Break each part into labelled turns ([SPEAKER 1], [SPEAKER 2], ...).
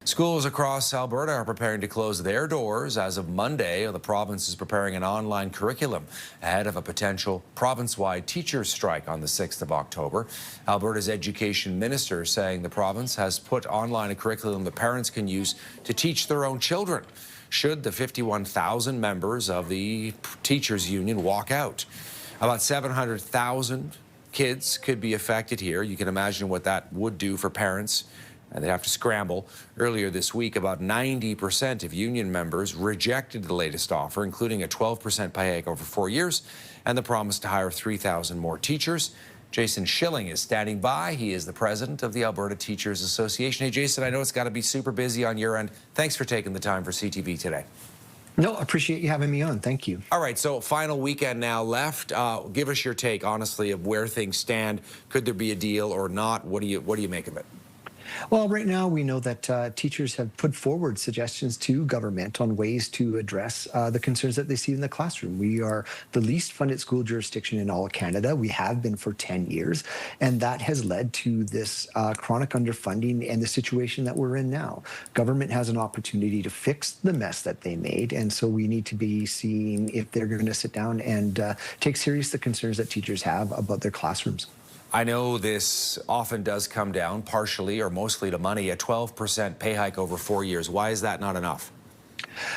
[SPEAKER 1] Schools across Alberta are preparing to close their doors as of Monday. The province is preparing an online curriculum ahead of a potential province-wide teachers' strike on the 6th of October. Alberta's education minister saying the province has put online a curriculum that parents can use to teach their own children should the 51,000 members of the teachers' union walk out. About 700,000 kids could be affected here. You can imagine what that would do for parents, and they'd have to scramble. Earlier this week, about 90% of union members rejected the latest offer, including a 12% pay hike over 4 years and the promise to hire 3,000 more teachers. Jason Schilling is standing by. He is the president of the Alberta Teachers Association. Hey, Jason, I know it's got to be super busy on your end. Thanks for taking the time for CTV today.
[SPEAKER 2] No, I appreciate you having me on. Thank you.
[SPEAKER 1] All right, so final weekend now left. Give us your take, honestly, of where things stand. Could there be a deal or not? What do you make of it?
[SPEAKER 2] Well, right now we know that teachers have put forward suggestions to government on ways to address the concerns that they see in the classroom. We are the least funded school jurisdiction in all of Canada. We have been for 10 years, and that has led to this chronic underfunding and the situation that we're in now. Government has an opportunity to fix the mess that they made, and so we need to be seeing if they're going to sit down and take serious the concerns that teachers have about their classrooms.
[SPEAKER 1] I know this often does come down partially or mostly to money, a 12% pay hike over 4 years. Why is that not enough?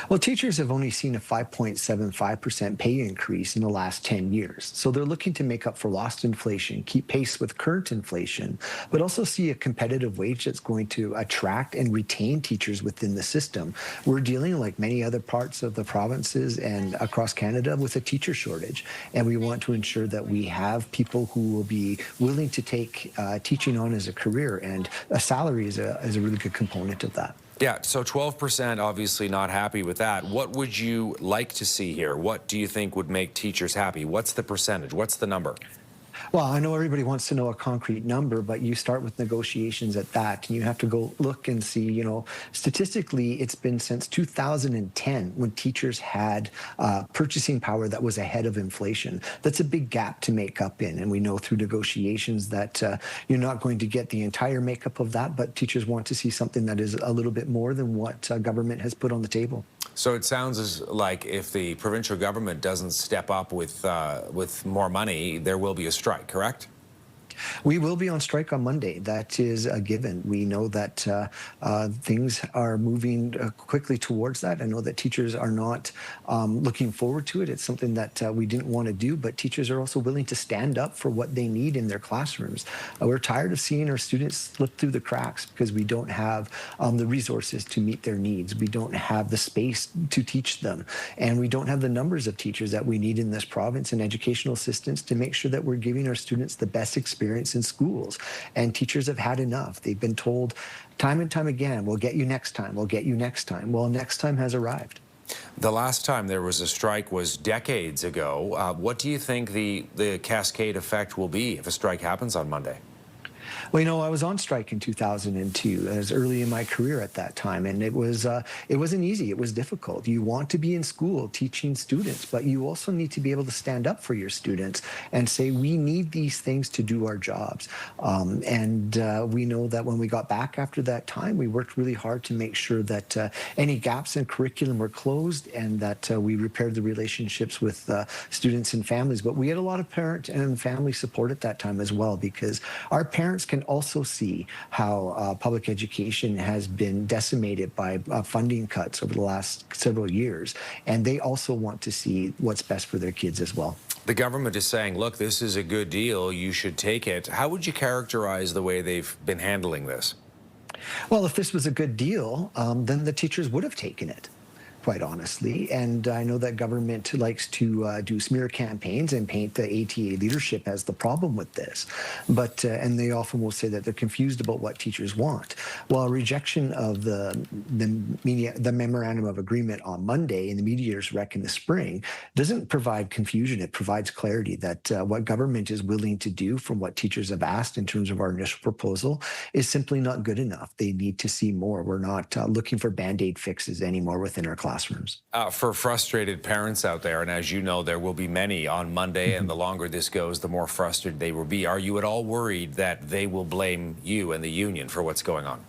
[SPEAKER 2] Well, teachers have only seen a 5.75% pay increase in the last 10 years. So they're looking to make up for lost inflation, keep pace with current inflation, but also see a competitive wage that's going to attract and retain teachers within the system. We're dealing, like many other parts of the provinces and across Canada, with a teacher shortage. And we want to ensure that we have people who will be willing to take teaching on as a career, and a salary is a really good component of that.
[SPEAKER 1] Yeah, so 12%, obviously not happy with that. What would you like to see here? What do you think would make teachers happy? What's the percentage? What's the number?
[SPEAKER 2] Well, I know everybody wants to know a concrete number, but you start with negotiations at that, and you have to go look and see, statistically, it's been since 2010 when teachers had purchasing power that was ahead of inflation. That's a big gap to make up in, and we know through negotiations that you're not going to get the entire makeup of that, but teachers want to see something that is a little bit more than what government has put on the table.
[SPEAKER 1] So it sounds like if the provincial government doesn't step up with more money, there will be a strike, correct?
[SPEAKER 2] We will be on strike on Monday. That is a given. We know that things are moving quickly towards that. I know that teachers are not looking forward to it. It's something that we didn't want to do, but teachers are also willing to stand up for what they need in their classrooms. We're tired of seeing our students slip through the cracks because we don't have the resources to meet their needs. We don't have the space to teach them, and we don't have the numbers of teachers that we need in this province and educational assistants to make sure that we're giving our students the best experience in schools. And teachers have had enough. They've been told time and time again, we'll get you next time, we'll get you next time. Well, next time has arrived.
[SPEAKER 1] The last time there was a strike was decades ago. What do you think the cascade effect will be if a strike happens on Monday?
[SPEAKER 2] Well, I was on strike in 2002, as early in my career at that time, and it wasn't easy. It was difficult. You want to be in school teaching students, but you also need to be able to stand up for your students and say, we need these things to do our jobs. We know that when we got back after that time, we worked really hard to make sure that any gaps in curriculum were closed and that we repaired the relationships with students and families. But we had a lot of parent and family support at that time as well, because our parents can also see how public education has been decimated by funding cuts over the last several years, and they also want to see what's best for their kids as well.
[SPEAKER 1] The government is saying, look, this is a good deal, you should take it. How would you characterize the way they've been handling this?
[SPEAKER 2] Well, if this was a good deal, then the teachers would have taken it, quite honestly. And I know that government likes to do smear campaigns and paint the ATA leadership as the problem with this. But and they often will say that they're confused about what teachers want. Well, a rejection of the memorandum of agreement on Monday and the mediators rec in the spring doesn't provide confusion. It provides clarity that what government is willing to do from what teachers have asked in terms of our initial proposal is simply not good enough. They need to see more. We're not looking for Band-Aid fixes anymore within our classrooms.
[SPEAKER 1] For frustrated parents out there, and as you know, there will be many on Monday, and the longer this goes, the more frustrated they will be. Are you at all worried that they will blame you and the union for what's going on?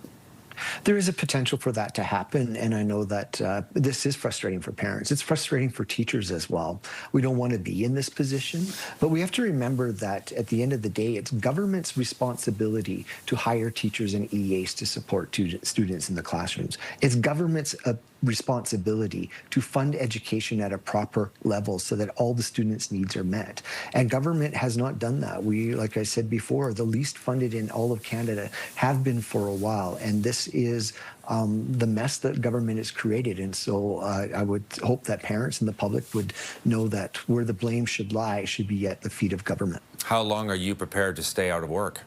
[SPEAKER 2] There is a potential for that to happen, and I know that this is frustrating for parents. It's frustrating for teachers as well. We don't want to be in this position, but we have to remember that at the end of the day, it's government's responsibility to hire teachers and EAs to support students in the classrooms. It's government's responsibility to fund education at a proper level so that all the students' needs are met. And government has not done that. We, like I said before, the least funded in all of Canada have been for a while. And this is the mess that government has created. And so I would hope that parents and the public would know that where the blame should lie should be at the feet of government.
[SPEAKER 1] How long are you prepared to stay out of work?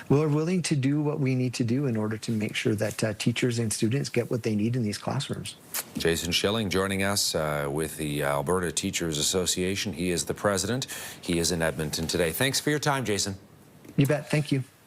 [SPEAKER 2] We're willing to do what we need to do in order to make sure that teachers and students get what they need in these classrooms.
[SPEAKER 1] Jason Schilling joining us with the Alberta Teachers Association. He is the president. He is in Edmonton today. Thanks for your time, Jason.
[SPEAKER 2] You bet. Thank you.